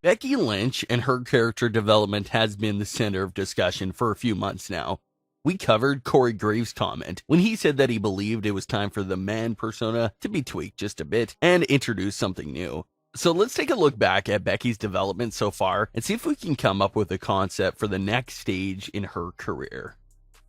Becky Lynch and her character development has been the center of discussion for a few months now. We covered Corey Graves' comment when he said that he believed it was time for the man persona to be tweaked just a bit and introduce something new. So let's take a look back at Becky's development so far and see if we can come up with a concept for the next stage in her career.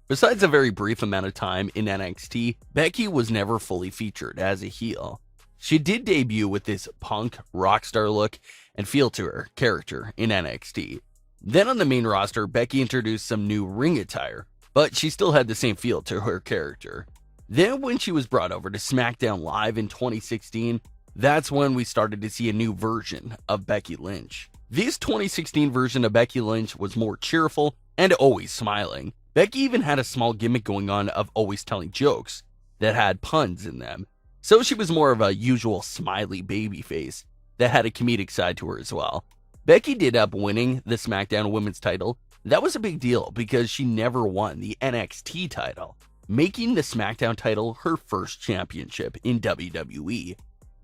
Besides a very brief amount of time in NXT, Becky was never fully featured as a heel. She did debut with this punk rock star look and feel to her character in NXT. Then on the main roster, Becky introduced some new ring attire, but she still had the same feel to her character. Then when she was brought over to SmackDown Live in 2016, that's when we started to see a new version of Becky Lynch. This 2016 version of Becky Lynch was more cheerful and always smiling. Becky even had a small gimmick going on of always telling jokes that had puns in them. So she was more of a usual smiley babyface that had a comedic side to her as well. Becky did end up winning the SmackDown Women's title. That was a big deal because she never won the NXT title, making the SmackDown title her first championship in WWE.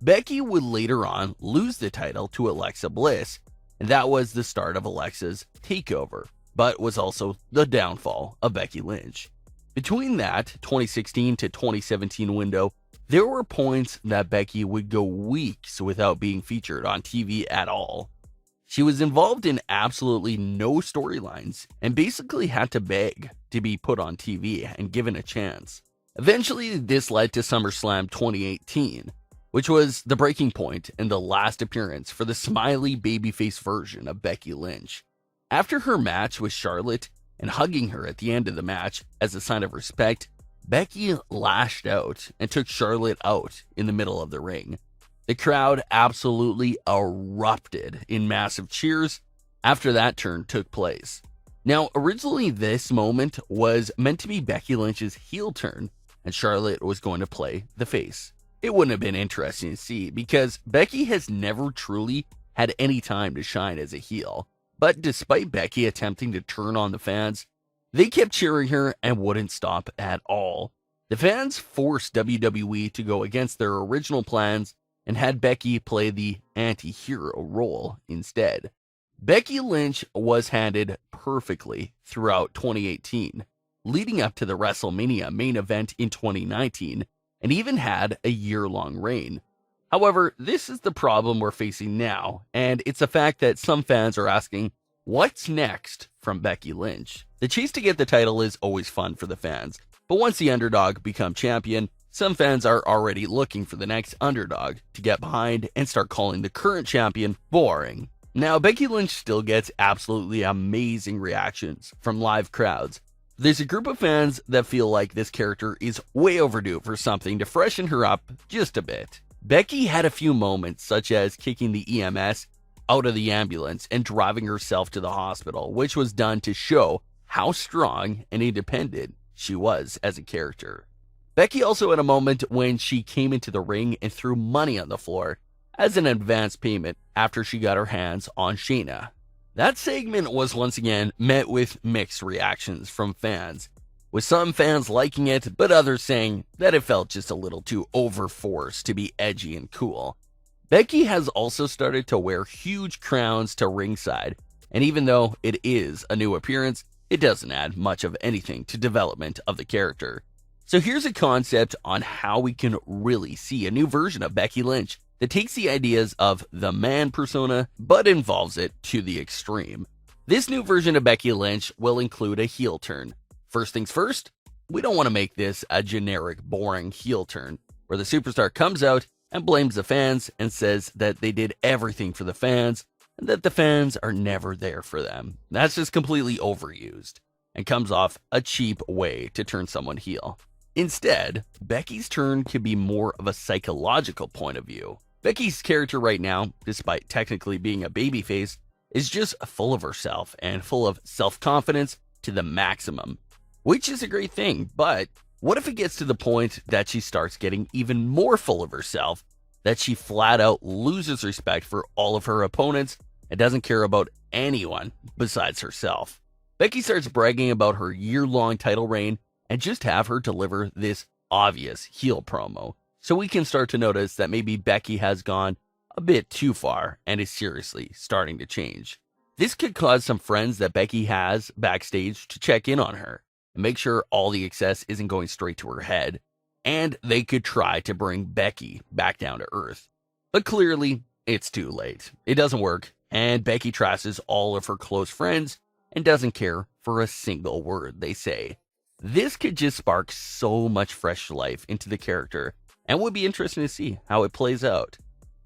Becky would later on lose the title to Alexa Bliss, and that was the start of Alexa's takeover, but was also the downfall of Becky Lynch. Between that 2016 to 2017 window, there were points that Becky would go weeks without being featured on TV at all. She was involved in absolutely no storylines and basically had to beg to be put on TV and given a chance. Eventually, this led to SummerSlam 2018, which was the breaking point and the last appearance for the smiley babyface version of Becky Lynch. After her match with Charlotte and hugging her at the end of the match as a sign of respect, Becky lashed out and took Charlotte out in the middle of the ring. The crowd absolutely erupted in massive cheers after that turn took place. Now, originally this moment was meant to be Becky Lynch's heel turn, and Charlotte was going to play the face. It wouldn't have been interesting to see because Becky has never truly had any time to shine as a heel. But despite Becky attempting to turn on the fans, they kept cheering her and wouldn't stop at all. The fans forced WWE to go against their original plans and had Becky play the anti-hero role instead. Becky Lynch was handled perfectly throughout 2018, leading up to the WrestleMania main event in 2019, and even had a year-long reign. However, this is the problem we're facing now, and it's a fact that some fans are asking, what's next from Becky Lynch? The chase to get the title is always fun for the fans, but once the underdog becomes champion, some fans are already looking for the next underdog to get behind and start calling the current champion boring. Now, Becky Lynch still gets absolutely amazing reactions from live crowds. There's a group of fans that feel like this character is way overdue for something to freshen her up just a bit. Becky had a few moments, such as kicking the EMS out of the ambulance and driving herself to the hospital, which was done to show how strong and independent she was as a character. Becky also had a moment when she came into the ring and threw money on the floor as an advance payment after she got her hands on Shayna. That segment was once again met with mixed reactions from fans, with some fans liking it, but others saying that it felt just a little too overforced to be edgy and cool. Becky has also started to wear huge crowns to ringside, and even though it is a new appearance, it doesn't add much of anything to development of the character. So here's a concept on how we can really see a new version of Becky Lynch that takes the ideas of the man persona but involves it to the extreme. This new version of Becky Lynch will include a heel turn. First things first, we don't want to make this a generic, boring heel turn where the superstar comes out and blames the fans and says that they did everything for the fans and that the fans are never there for them. That's just completely overused and comes off a cheap way to turn someone heel. Instead, Becky's turn could be more of a psychological point of view. Becky's character right now, despite technically being a babyface, is just full of herself and full of self-confidence to the maximum, which is a great thing. But what if it gets to the point that she starts getting even more full of herself, that she flat out loses respect for all of her opponents and doesn't care about anyone besides herself? Becky starts bragging about her year-long title reign and just have her deliver this obvious heel promo. So we can start to notice that maybe Becky has gone a bit too far and is seriously starting to change. This could cause some friends that Becky has backstage to check in on her and make sure all the excess isn't going straight to her head, and they could try to bring Becky back down to earth. But clearly, it's too late. It doesn't work, and Becky trashes all of her close friends and doesn't care for a single word they say. This could just spark so much fresh life into the character, and would be interesting to see how it plays out.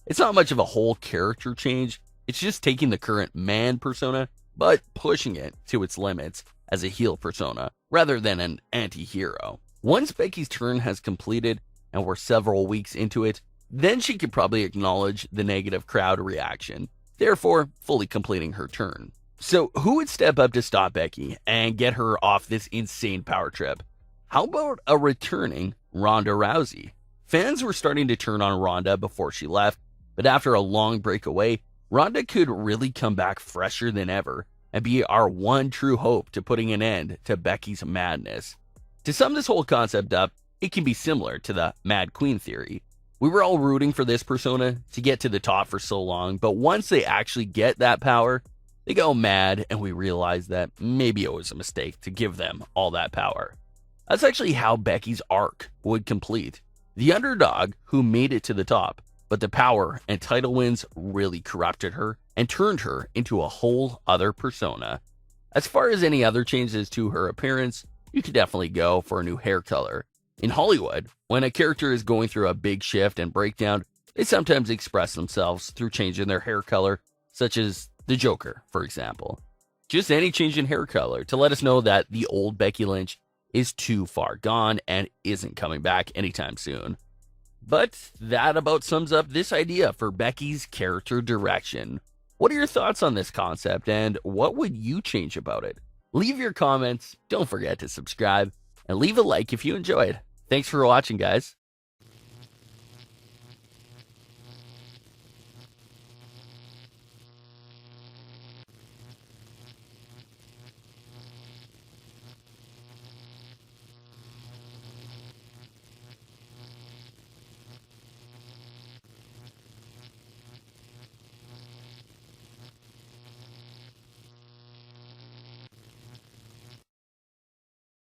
It's not much of a whole character change, it's just taking the current man persona, but pushing it to its limits as a heel persona, rather than an anti-hero. Once Becky's turn has completed, and we're several weeks into it, then she could probably acknowledge the negative crowd reaction, therefore fully completing her turn. So who would step up to stop Becky and get her off this insane power trip? How about a returning Ronda Rousey? Fans were starting to turn on Ronda before she left, but after a long break away, Ronda could really come back fresher than ever and be our one true hope to putting an end to Becky's madness. To sum this whole concept up, it can be similar to the Mad Queen theory. We were all rooting for this persona to get to the top for so long, but once they actually get that power, they go mad, and we realize that maybe it was a mistake to give them all that power. That's actually how Becky's arc would complete. The underdog who made it to the top, but the power and title wins really corrupted her and turned her into a whole other persona. As far as any other changes to her appearance, you could definitely go for a new hair color. In Hollywood, when a character is going through a big shift and breakdown, they sometimes express themselves through changing their hair color, such as the Joker, for example. Just any change in hair color to let us know that the old Becky Lynch is too far gone and isn't coming back anytime soon. But that about sums up this idea for Becky's character direction. What are your thoughts on this concept, and what would you change about it? Leave your comments, don't forget to subscribe, and leave a like if you enjoyed. Thanks for watching, guys.